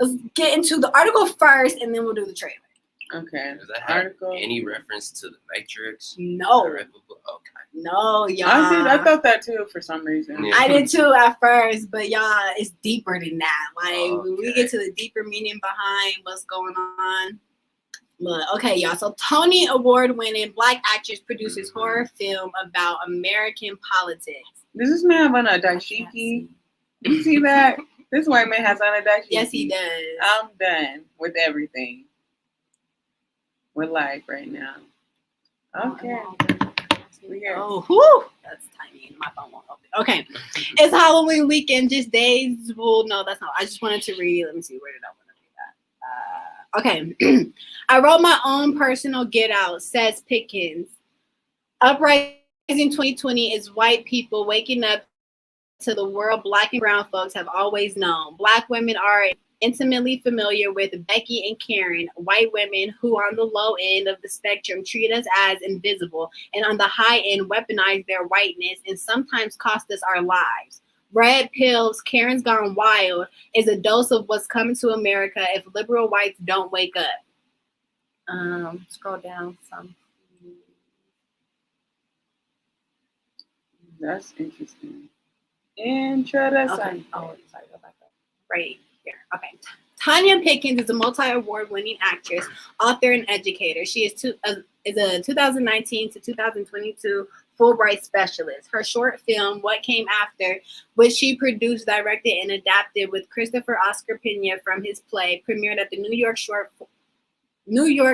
Speaker 2: let's get into the article first, and then we'll do the trailer.
Speaker 3: Okay.
Speaker 1: Does that have any reference to the Matrix?
Speaker 2: No.
Speaker 1: Okay.
Speaker 2: No, y'all.
Speaker 3: I thought that too for some reason.
Speaker 2: Yeah. I did too at first, but y'all, it's deeper than that. Like when we get to the deeper meaning behind what's going on. Look, okay, y'all. So Tony Award-winning Black actress produces horror film about American politics.
Speaker 3: Does this man have on a dashiki? You see that? This white man has on a dashiki.
Speaker 2: Yes, he does.
Speaker 3: I'm done with everything. With life right now. Okay.
Speaker 2: Oh, whew. That's tiny. My phone won't open. Okay. It's Halloween weekend. Just days. Well, no, that's not. I just wanted to read. Let me see. Where did I want to read that? Okay. I wrote my own personal get out, says Pickens. Uprising 2020 is white people waking up to the world Black and brown folks have always known. Black women are intimately familiar with Becky and Karen, white women who on the low end of the spectrum treat us as invisible and on the high end weaponize their whiteness and sometimes cost us our lives. Red Pills, Karen's Gone Wild is a dose of what's coming to America if liberal whites don't wake up. Scroll down some.
Speaker 3: That's interesting. Interesting.
Speaker 2: Okay. Oh, sorry, go back up. Right. Okay. Tanya Pickens is a multi-award-winning actress, author, and educator. She is a 2019 to 2022 Fulbright specialist. Her short film, What Came After, which she produced, directed, and adapted with Christopher Oscar Pena from his play, premiered at the New York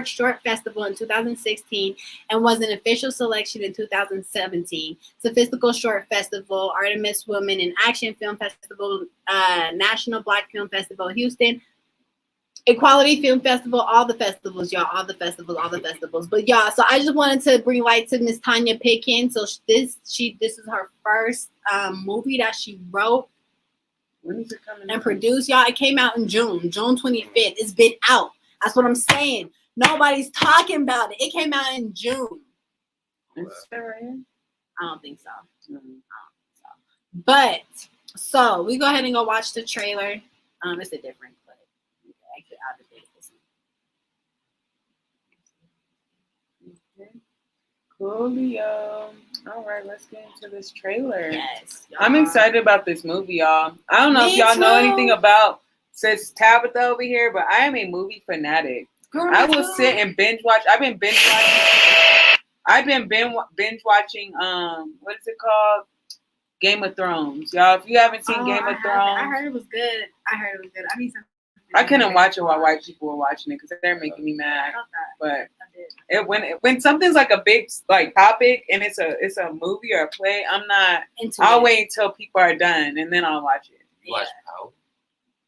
Speaker 2: Short Festival in 2016 and was an official selection in 2017. Sophistical Short Festival, Artemis Women in Action Film Festival, National Black Film Festival, Houston, Equality Film Festival, all the festivals, y'all, all the festivals. But y'all, so I just wanted to bring light to Miss Tanya Pickens. So this is her first movie that she wrote.
Speaker 3: When is it coming
Speaker 2: and produced, y'all? It came out in June 25th. It's been out. That's what I'm saying. Nobody's talking about it. It came out in June.
Speaker 3: Is that right?
Speaker 2: I don't think so. But so we go ahead and go watch the trailer. It's a different clip. Exit out of this.
Speaker 3: Okay. Coolio. All right, let's get into this trailer.
Speaker 2: Yes.
Speaker 3: I'm excited about this movie, y'all. I don't know if y'all know anything about Sis Tabitha over here, but I am a movie fanatic. Girl, I will sit and binge watch. I've been binge watching. What is it called? Game of Thrones, y'all. If you haven't seen Game of Thrones,
Speaker 2: I heard it was good. I need some.
Speaker 3: I couldn't watch it while white people were watching it because they're making me mad. But when something's like a big like topic and it's a movie or a play, I'm not. I'll wait until people are done and then I'll watch it.
Speaker 1: Watch Power.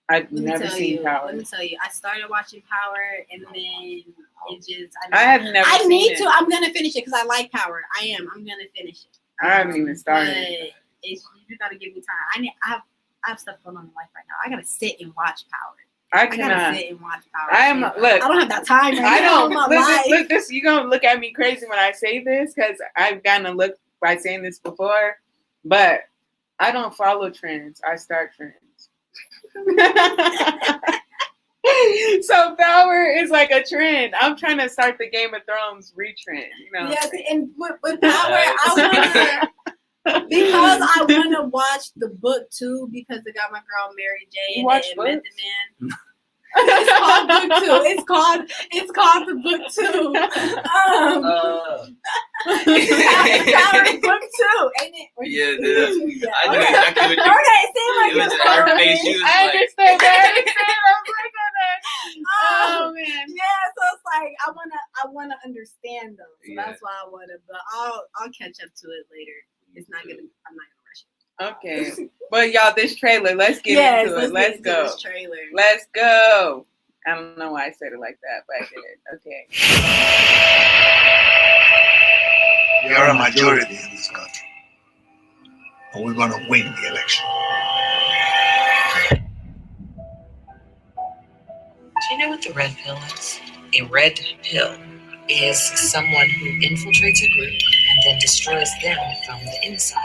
Speaker 3: I've never seen Power.
Speaker 2: Let me tell you, I started watching Power and then it just.
Speaker 3: I have never.
Speaker 2: I need to. I'm gonna finish it because I like Power. I'm gonna finish it.
Speaker 3: I haven't even started.
Speaker 2: But you gotta give me time. I have stuff going on in life right now. I gotta sit and watch Power. I gotta sit and watch Power. I don't have that time right now.
Speaker 3: Look, this. You gonna look at me crazy when I say this because I've gotten a look by saying this before, but I don't follow trends. I start trends. So Power is like a trend. I'm trying to start the Game of Thrones retrend. You know.
Speaker 2: Yes, and with Power, because I wanna watch the book too because it got my girl Mary J. and Method Man. It's called book 2. It's called the book 2. It's book 2, ain't it?
Speaker 1: Yeah, dude. I knew exactly what you
Speaker 2: okay, it seemed like
Speaker 1: it was her face. She was
Speaker 3: I understand that.
Speaker 2: Oh man. Yeah, so it's like I wanna understand those. So that's why I wanna, but I'll catch up to it later. It's not gonna. I'm not gonna rush it.
Speaker 3: Okay, but y'all, this trailer. Let's get into it. Let's go.
Speaker 2: This trailer.
Speaker 3: Let's go. I don't know why I said it like that, but I did. Okay.
Speaker 4: We are a majority in this country, and we're gonna win the election.
Speaker 5: you know what the red pill is? A red pill is someone who infiltrates a group and then destroys them from the inside.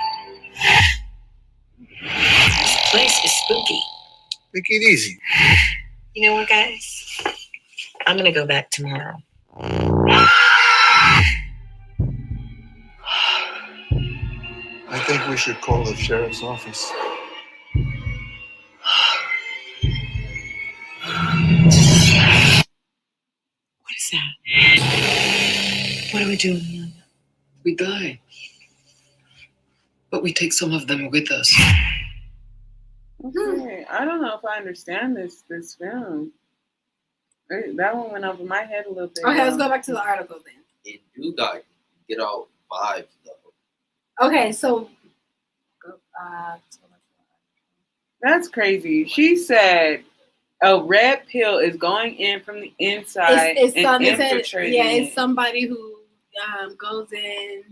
Speaker 5: This place is spooky.
Speaker 4: Take it easy.
Speaker 5: You know what, guys? I'm gonna go back tomorrow.
Speaker 4: I think we should call the sheriff's office.
Speaker 5: What is that? What are we doing here? We die. But we take some of them with us.
Speaker 3: Okay, I don't know if I understand this film. That one went over my head a little bit.
Speaker 2: Okay, let's go back to the article then.
Speaker 1: It do got get all vibes though.
Speaker 2: Okay, so
Speaker 3: That's crazy. She said a red pill is going in from the inside and infiltrating.
Speaker 2: it's somebody who goes in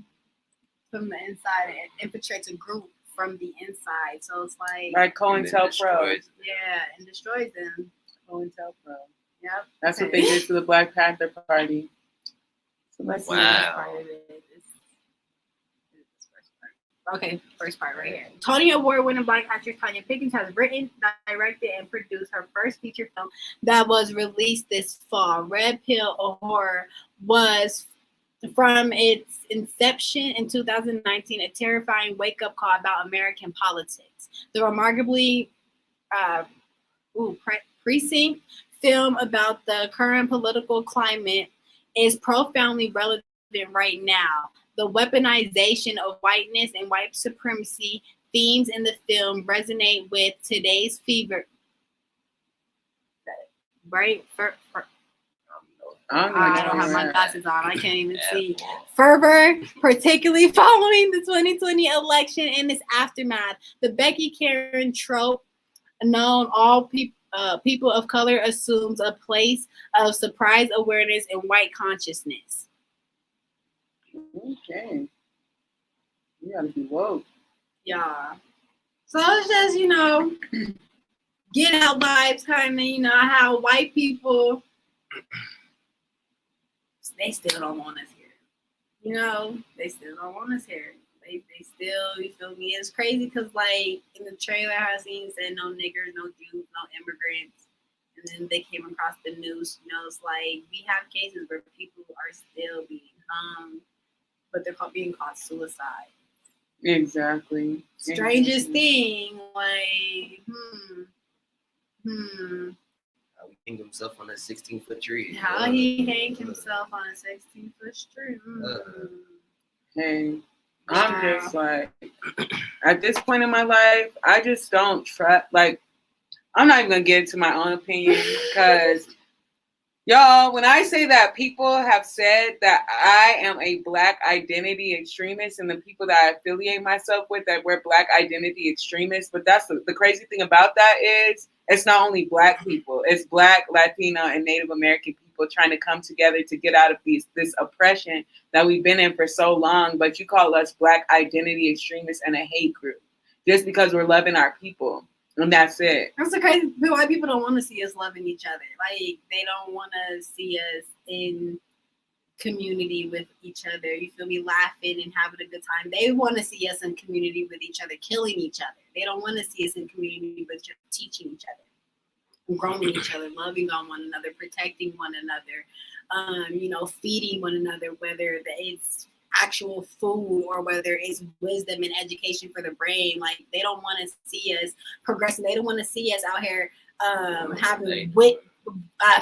Speaker 2: from the inside and infiltrates a group from the inside. So it's like
Speaker 3: COINTELPRO.
Speaker 2: Yeah, and destroys them.
Speaker 3: COINTELPRO.
Speaker 2: Yep.
Speaker 3: That's what they did to the Black Panther Party. So let's see this part of it.
Speaker 2: Okay, first part right here. Tony Award-winning Black actress Tanya Pickens has written, directed, and produced her first feature film that was released this fall. Red Pill, a Horror, was from its inception in 2019 a terrifying wake-up call about American politics. The remarkably prescient film about the current political climate is profoundly relevant right now. The weaponization of whiteness and white supremacy themes in the film resonate with today's fever. Right? I don't have my glasses on. I can't even see. Fervor, particularly following the 2020 election and its aftermath. The Becky Karen trope, known all people of color, assumes a place of surprise awareness in white consciousness.
Speaker 3: Okay. You gotta be woke.
Speaker 2: Yeah. So it's just, get out vibes, kind of, how white people, they still don't want us here. They still don't want us here. They still, you feel me? It's crazy because, like, in the trailer I seen, said no niggers, no Jews, no immigrants. And then they came across the news, it's like we have cases where people are still being hung, but they're being caught suicide.
Speaker 3: Exactly.
Speaker 2: Strangest thing, like,
Speaker 1: How he hanged himself on a 16-foot tree.
Speaker 2: How he hanged himself on a 16-foot tree.
Speaker 3: Hey, I'm just like, at this point in my life, I just don't trust, like, I'm not even going to get into my own opinion because, y'all, when I say that people have said that I am a Black identity extremist and the people that I affiliate myself with that we're Black identity extremists, but that's the crazy thing about that is it's not only Black people, it's Black, Latino, and Native American people trying to come together to get out of this oppression that we've been in for so long, but you call us Black identity extremists and a hate group just because we're loving our people. And that's it.
Speaker 2: That's the crazy. White people don't want to see us loving each other. Like, they don't want to see us in community with each other. You feel me? Laughing and having a good time. They want to see us in community with each other, killing each other. They don't want to see us in community with just teaching each other, growing each other, loving on one another, protecting one another, feeding one another, whether it's actual food or whether it's wisdom and education for the brain. Like, they don't want to see us progressing. They don't want to see us out here having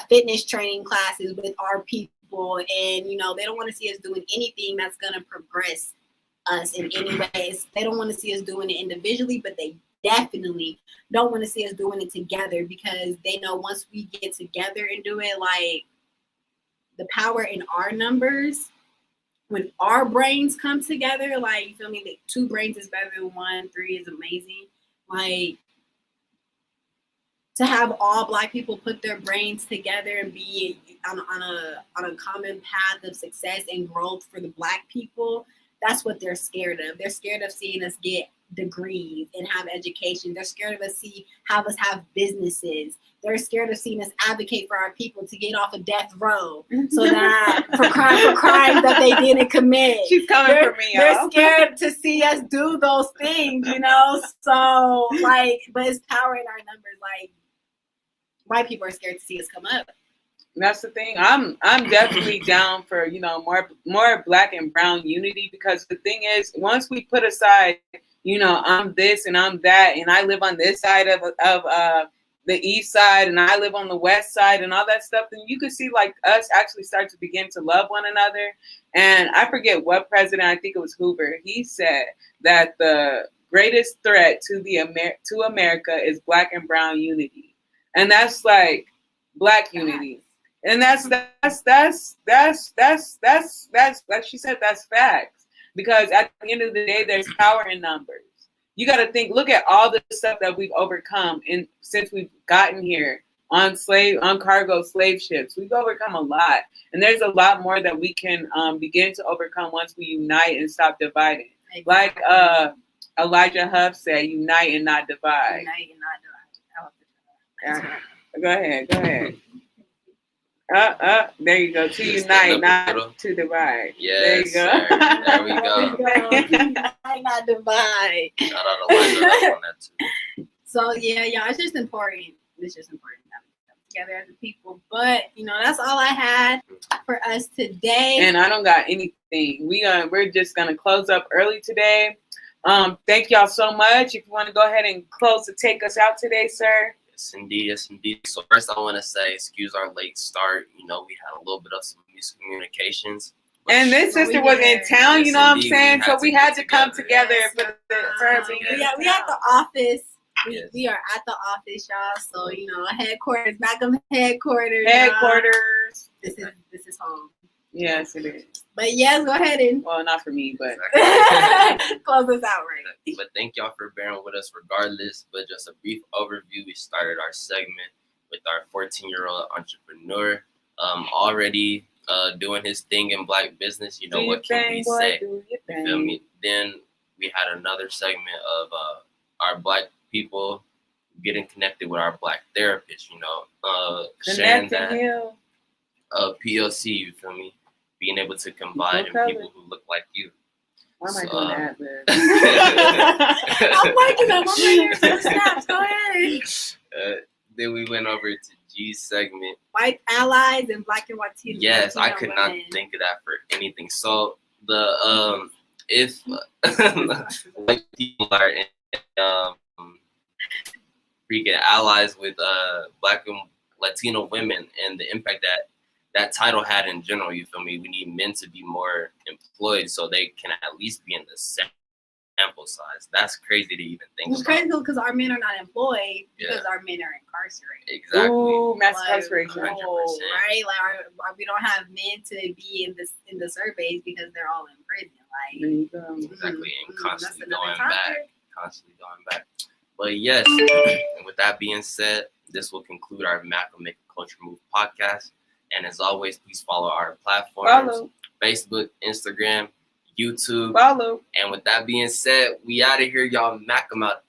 Speaker 2: fitness training classes with our people, and they don't want to see us doing anything that's going to progress us in any ways. They don't want to see us doing it individually, but they definitely don't want to see us doing it together, because they know once we get together and do it, like, the power in our numbers. When our brains come together, like, you feel me? Like, 2 brains is better than 1, 3 is amazing. Like, to have all Black people put their brains together and be on a common path of success and growth for the Black people, that's what they're scared of. They're scared of seeing us get degrees and have education. They're scared of us have businesses. They're scared of seeing us advocate for our people to get off of death row, so that for crimes that they didn't commit.
Speaker 3: She's coming for me, y'all.
Speaker 2: They're scared to see us do those things, you know. So like, but it's power in our numbers. Like, white people are scared to see us come up.
Speaker 3: That's the thing. I'm definitely down for, you know, more Black and brown unity, because the thing is, once we put aside, you know, I'm this and I'm that, and I live on this side of the east side, and I live on the west side, and all that stuff, then you could see like us actually start to begin to love one another. And I forget what president, I think it was Hoover, he said that the greatest threat to to America is Black and brown unity, and that's like Black unity. And that's like she said, that's facts. Because at the end of the day, there's power in numbers. You got to think, look at all the stuff that we've overcome since we've gotten here on cargo slave ships. We've overcome a lot. And there's a lot more that we can begin to overcome once we unite and stop dividing. Like Elijah Huff said, unite and not divide.
Speaker 2: Unite and not divide.
Speaker 3: Go ahead. There you go. To unite, not to divide.
Speaker 1: Yes,
Speaker 3: there you go.
Speaker 1: There we go.
Speaker 2: Unite, not divide.
Speaker 1: Shout out to Elijah on that too.
Speaker 2: So yeah, it's just important. It's just important that we come together as a people. But you know, that's all I had for us today.
Speaker 3: And I don't got anything. We're just gonna close up early today. Thank y'all so much. If you want to go ahead and close to take us out today, sir.
Speaker 1: Yes, indeed. So first I want to say, excuse our late start. You know, we had a little bit of some miscommunications.
Speaker 3: And this sister was in town, you know what I'm saying? So we had to come together for her being in town.
Speaker 2: We at the office.
Speaker 1: Yes.
Speaker 2: We are at the office, y'all. So, you know, headquarters, Malcolm headquarters. This is home.
Speaker 3: Yes, it is.
Speaker 2: But yes, go ahead and.
Speaker 3: Well, not for me, but.
Speaker 2: Close us out, right?
Speaker 1: But thank y'all for bearing with us regardless. But just a brief overview, we started our segment with our 14-year-old entrepreneur already doing his thing in Black business. You know, what can we say? You feel me? Then we had another segment of our Black people getting connected with our Black therapists, you know, sharing that P.o.C, you feel me? Being able to confide in people who look like you.
Speaker 3: Why am I doing that, man?
Speaker 2: I'm liking them. I'm right here. Snaps. Go ahead.
Speaker 1: Then we went over to G's segment.
Speaker 2: White allies and Black and Latino.
Speaker 1: Yes, I could not think of that for anything. So the if white people are freaking allies with Black and Latino women and the impact that title had in general, you feel me? We need men to be more employed so they can at least be in the sample size. That's crazy to even think about.
Speaker 2: It's crazy because our men are not employed because our men are incarcerated.
Speaker 1: Exactly.
Speaker 3: Ooh, mass incarceration.
Speaker 1: 100%.
Speaker 2: Right? Like we don't have men to be in the surveys because they're all in prison. Like
Speaker 1: exactly, and constantly going back. But yes, and with that being said, this will conclude our Malcolm Make a Culture Move podcast. And as always, please follow our platforms, Facebook, Instagram, YouTube.
Speaker 3: Follow.
Speaker 1: And with that being said, we out of here, y'all. Mac 'em out.